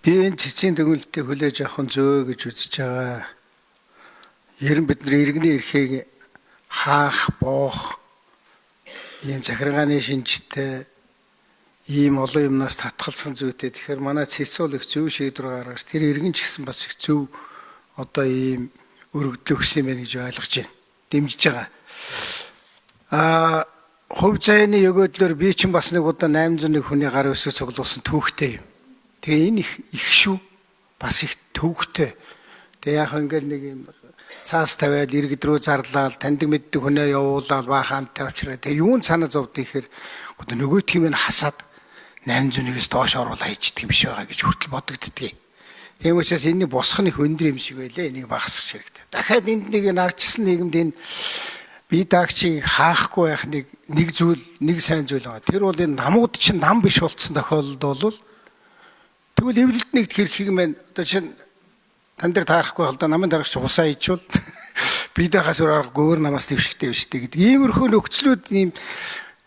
Би энэ цэцгийн дүгнэлтийг хүлээж авах нь зөө гэж үзэж байгаа. Ер нь бид нар иргэний эрхийг хаах, боох, ийм захиргааны шинжтэй, ийм олон юмнаас татгалзсан зүйтэй. Тэгэхээр манай цэцүүл их зөв шийдвэр гаргаж, тэр иргэн ч гэсэн бас их зөв одоо ийм өргөдлөх гэсэн юм байна гэж ойлгож байна. Дэмжиж байгаа. Хувь заяаны өгөөдлөөр би ч бас нэг удаа 801 хүний гар үсэг цуглуулсан түүхтэй юм. Тэгээ энэ их шүү. Бас их төвөгтэй. Тэгээ яг ингээл нэг юм цаас тавиад иргэд рүү зарлаад таньдаг мэддэг хүнээ явуулаад баахаантай авчраа. Тэгээ юун цаана зовд ихээр нөгөө тийм нь хасаад 801-с доош оруулаа хийдэг юм биш байгаа гэж хүртэл бодогддгийг. Тийм учраас энэний босох нь их өндөр юм шиг байлаа. Энийг багасгах хэрэгтэй. Дахиад энд нэг нарчсан нийгэмд энэ бие даагчийг хаахгүй байх нэг зүйл, нэг сайн зүйл байгаа. Тэр бол энэ намууд чинь нам биш болцсон тохиолдолд бол тэгвэл эвлэлд нэгт хэрхийг мэн одоо чинь тань дээр таарахгүй бол да намын дарагч усаа ичвэл бие даагаас өөр намаас дэвшигтэй биш гэдэг. Иймэрхүү нөхцлүүд ийм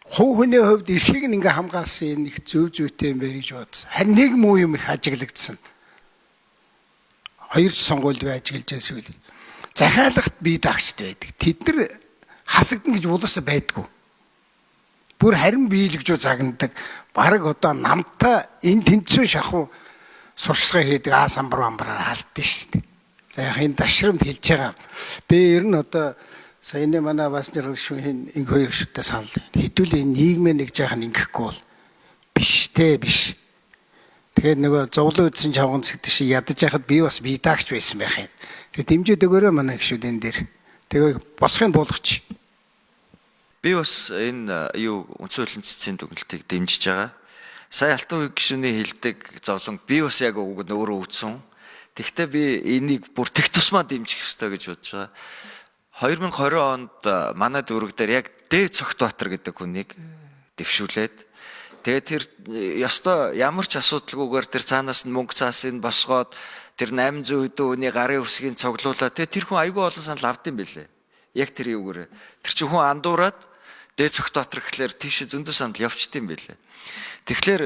хувь хүний хувьд эрхийг нь ингээ хамгаалсан нэг зөв зүйтэй юм байна гэж бодсон. Харин нэг муу юм их ажиглагдсан. Хоёр сонгуульд бай ажиглаж байсан. Захиалагт бие даагчд байдаг. Тэд нар хасагдана гэж улаасаа байдгүй. Бүр харин биелэгжүү загнадаг. Бараг одоо намтай энэ тэнцвэн шахуу сурчлагаа хийдэг самбар амбараар халдсан шүү дээ. За яг энэ дашрамд хэлж байгаа. Би ер нь одоо саяны манай бас нэршүүхийн инг хоёр гүшүүдтэй санал. Хэдүүл энэ нийгмээ нэг жаахан ингэхгүй бол биштэй биш. Тэгээд нөгөө зовлон үдсэн чавганц гэдэг шиг ядаж яхад би бас бие даагч байсан байх юм. Тэгээд дэмжиж өгөөрэй манай гүшүүд энэ дээр. Тэгээд босхын буулгач. Би бас энэ үндсэн хуулийн цэцгийн дүгнэлтийг дэмжиж байгаа. Сая алтан гишүүний хэлдэг зовлон би бас яг өөрөө үзсэн. Тэгвэл би энийг бүр тех тусмаа дэмжих ёстой гэж бодож байгаа. 2020 онд манай дүүрэг дээр яг Д Цогтбаатар гэдэг хүнийг дэвшүүлээд тэгээд тэр ёстой ямар ч асуудалгүйгээр тэр цаанаас нь мөнгө цаасыг босгоод тэр 800 хүний гарын үсгийг цуглуулад тэр хүн аягүй олон санал авд юм билээ. Яг тэр юугээр тэр чинь хүн андуураад Д Цогтбаатар гэхлээр тийш зөндөө санал явчт юм билээ. Тэгэхээр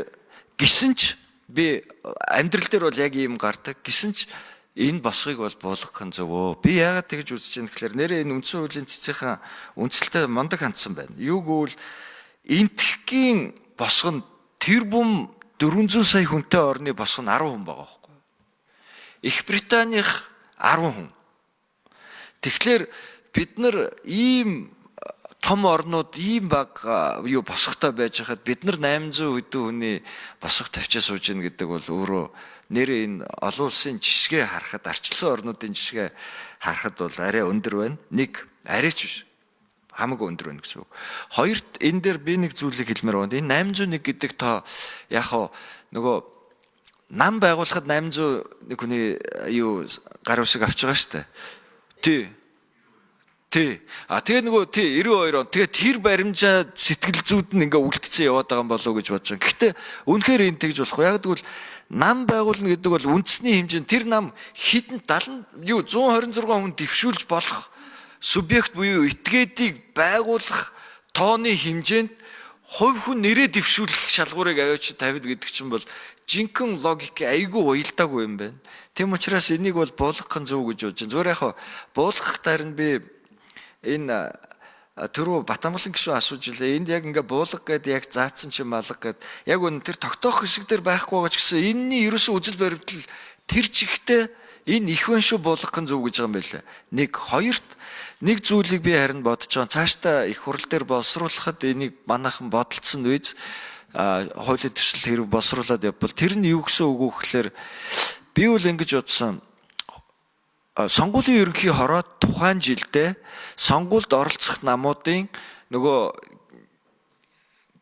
гисэн ч би амьдрал дээр бол яг ийм гардаг. Гисэн ч энэ босгыг бол буулгах нь зөвөө. Би яагаад тэгж үзэж байна гэхлээр нэрээ энэ үндсэн хуулийн цэцгийн үндсэлтэй мондог хандсан байна. Юу гэвэл энтхгийн босго нь тэр бүм 400 сая хүнтэй орны босго нь 10 хүн байгаа байхгүй. Их Британих 10 хүн. Тэгэхээр бид нар ийм том орнууд ийм баг босготой байж хахад бид нар 800 хэдэн хүний босго тавьчаа сууж ийн гэдэг бол өөрөө нэрээ энэ олон улсын жишгээ харахад арчилсан орнуудын жишгээ харахад бол арай өндөр байна. Нэг арайч биш. Хамаагүй өндөр байна гэсэн үг. Хоёрт энэ дээр би нэг зүйлийг хэлмээр байна. Энэ 801 гэдэг тоо яг нөгөө нам байгуулахад 801 хүний гар үсэг авч байгаа шүү дээ. Тий. Тэгээ нөгөө 92 он тэгээ тэр баримжаа сэтгэл зүйд нь ингээ үлдсэн яваад байгаа юм болов уу гэж бодож байгаа. Гэхдээ үнэхээр энэ тэгж болохгүй. Яг гэвэл нам байгуулна гэдэг бол үндэсний хэмжээнд тэр нам хідэн 126 хүн дэвшүүлж болох субъект буюу этгээдийг байгуулах тооны хэмжээнд хувь хүн нэрээ дэвшүүлэх шалгуурыг аваач тавьд гэдэг чинь бол жинхэнэ логик айгүй уялдаагүй юм байна. Тийм учраас энийг бол буулгах нь зөв гэж бодож байна. Зүгээр яг буулгах таар нь би энэ түрүү Батамгалан гишүүн асууж илээ. Энд яг ингээ буулга гэдэг яг заацсан чи малга гэдэг. Яг үн тэр тогтоох хэсэг дээр байхгүй байгаа ч гэсэн энэний ерөөсөө үзэл баримтлал тэр чигтээ энэ их вэн шүү буулгах нь зөв гэж байгаа юм байлаа. Нэг хоёрт нэг зүйлийг би харин бодож байгаа. Цаашдаа их хурал дээр боловсруулахад энийг манайхан бодолцсон үйз хуулийн төсөл хэрэг боловсруулад явбал тэр нь юу гэсэн үг вэ гэхээр би үл ингэж бодсон. Сонгуулийн ерөнхий хороод тухайн жилдээ сонгуульд оролцох намуудын нөгөө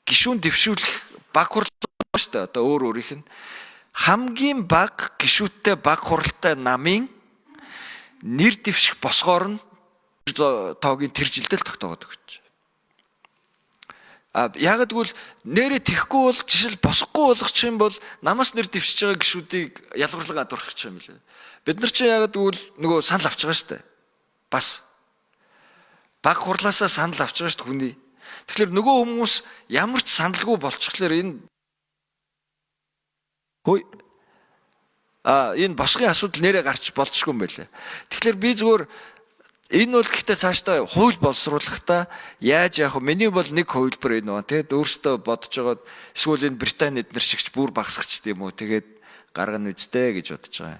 гишүүн дэвшүүлэх баг хурал байна шүү дээ. Одоо өөрийнх нь хамгийн баг гишүүттэй баг хуралтай намын нэр дэвших босгоор нь тоогийн тэр жилдээ л тогтоогод өгч. Яг гэвэл нэрээ тэхгүй бол жишээл босохгүй болгочих юм бол намаас нэр дэвшиж байгаа гишүүдийг ялгарлага адуурах юм лээ. Бид нар чи яг гэвэл нөгөө санал авч байгаа шүү дээ. Бас баг хурлаасаа санал авч байгаа шүү дээ хүний. Тэгэхээр нөгөө хүмүүс ямар ч саналгүй болчихлоор энэ хөөе энэ босгын асуудал нэрээ гарч болчихгүй юм байлээ. Тэгэхээр би зүгээр энэ бол гэхдээ цаашдаа хууль боловсруулахдаа яаж яах вэ? Миний бол нэг хувилбар энэ ба тэгээд өөртөө бодож байгаад эсвэл энэ Британи эднэр шигч бүр багсагчд юм уу тэгээд гаргана үстэй гэж бодож байгаа.